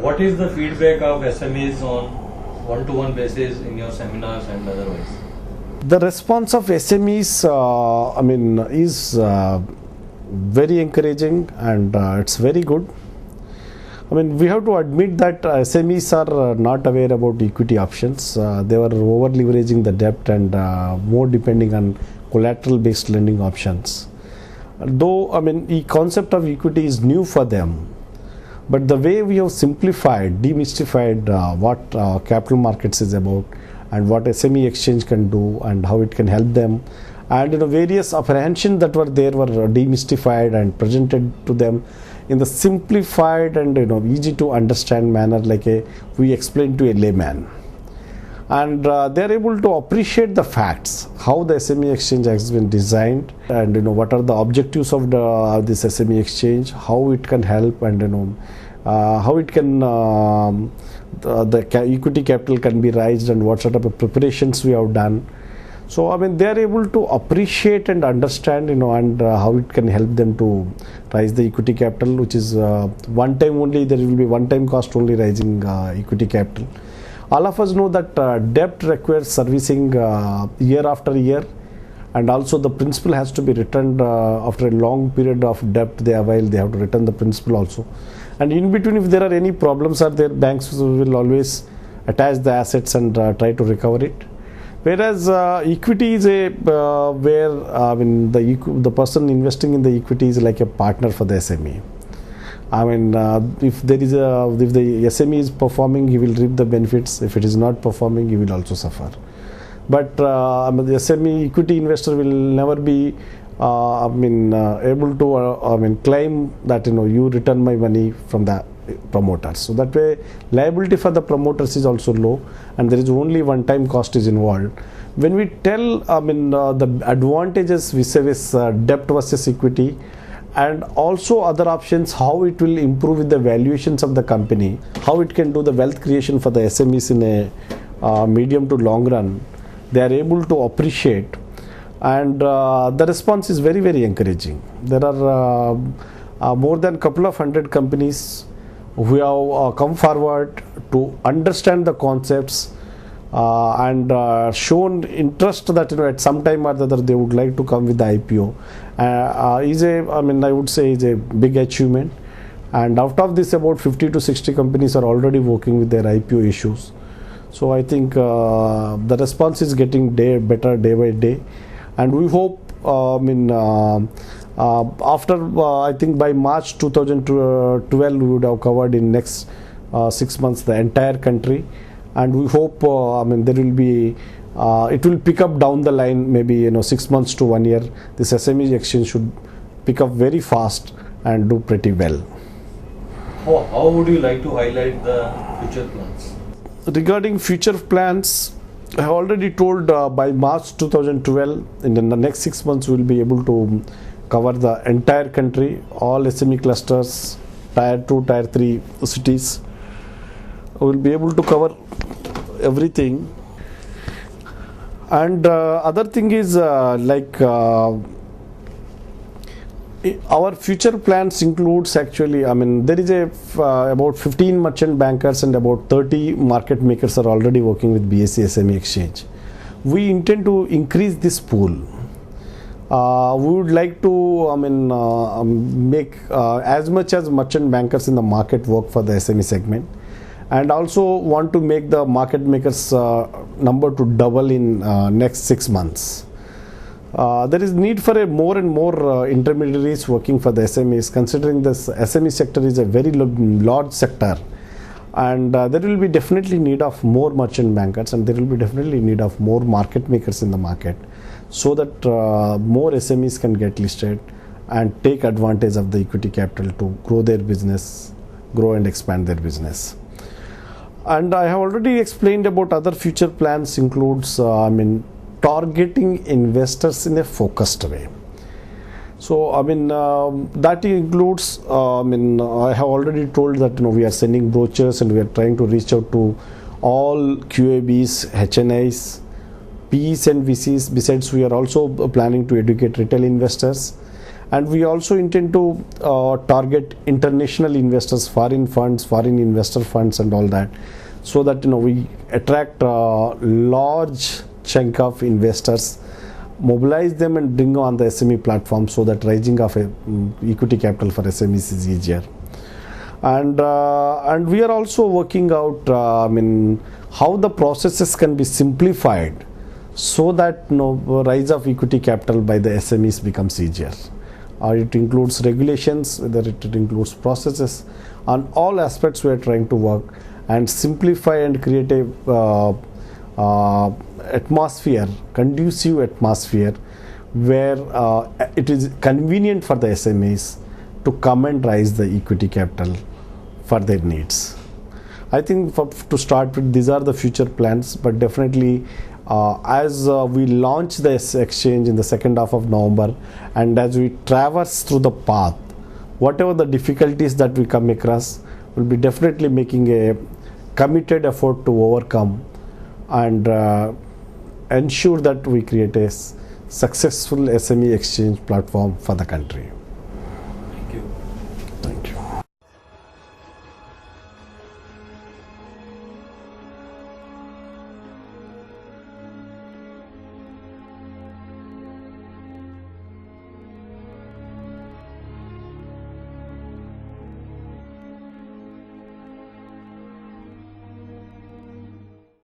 What is the feedback of SMEs on one-to-one basis in your seminars and otherwise? The response of SMEs, is very encouraging, and it's very good. We have to admit that SMEs are not aware about equity options. They were over leveraging the debt and more depending on collateral based lending options. Though the concept of equity is new for them, but the way we have simplified, demystified what capital markets is about and what SME exchange can do and how it can help them, and various apprehensions that were there were demystified and presented to them in the simplified and easy to understand manner, like we explained to a layman, and they are able to appreciate the facts, how the SME exchange has been designed, and what are the objectives of this SME exchange, how it can help, and how it can the equity capital can be raised, and what sort of preparations we have done. So they are able to appreciate and understand and how it can help them to raise the equity capital, which is one time only. There will be one time cost only raising equity capital. All of us know that debt requires servicing year after year, and also the principal has to be returned after a long period of debt they avail. They have to return the principal also, and in between, if there are any problems are there, banks will always attach the assets and try to recover it. Whereas equity is where the person investing in the equity is like a partner for the SME. If the SME is performing, he will reap the benefits. If it is not performing, he will also suffer. But the SME equity investor will never be able to claim that you return my money from the promoters. So that way liability for the promoters is also low, and there is only one time cost is involved. When we tell the advantages vis-a-vis debt versus equity, and also other options, how it will improve with the valuations of the company, how it can do the wealth creation for the SMEs in a medium to long run, they are able to appreciate, and the response is very, very encouraging. There are more than a couple of hundred companies who have come forward to understand the concepts and shown interest that at some time or the other they would like to come with the IPO. I would say is a big achievement, and out of this about 50 to 60 companies are already working with their IPO issues. So I think the response is getting better day by day, and we hope after I think by March 2012 we would have covered in next 6 months the entire country, and we hope there will be it will pick up down the line, maybe 6 months to 1 year. This SME exchange should pick up very fast and do pretty well. How would you like to highlight the future plans? Regarding future plans, I have already told by March 2012, in the next 6 months we will be able to cover the entire country, all SME clusters, tier 2, tier 3 cities. We will be able to cover everything. And other thing is our future plans includes actually, there is about 15 merchant bankers and about 30 market makers are already working with BSE SME exchange. We intend to increase this pool. We would like to make as much as merchant bankers in the market work for the SME segment, and also want to make the market makers number to double in next 6 months. There is need for a more and more intermediaries working for the SMEs, considering this SME sector is a very large sector, and there will be definitely need of more merchant bankers, and there will be definitely need of more market makers in the market, so that more SMEs can get listed and take advantage of the equity capital to grow their business, grow and expand their business. And I have already explained about other future plans includes targeting investors in a focused way. So that includes I have already told that we are sending brochures and we are trying to reach out to all QABs, HNIs, PEs and VCs. Besides, we are also planning to educate retail investors, And we also intend to target international investors, foreign funds, foreign investor funds and all that, so that we attract a large chunk of investors, mobilize them and bring on the SME platform, so that raising of equity capital for SMEs is easier. And we are also working out how the processes can be simplified, so that rise of equity capital by the SMEs becomes easier. It includes regulations, whether it includes processes. On all aspects we are trying to work and simplify and create a atmosphere, conducive atmosphere, where it is convenient for the SMEs to come and raise the equity capital for their needs. I think to start with, these are the future plans, but definitely as we launch this exchange in the second half of November, and as we traverse through the path, whatever the difficulties that we come across, we'll be definitely making a committed effort to overcome and ensure that we create a successful SME exchange platform for the country.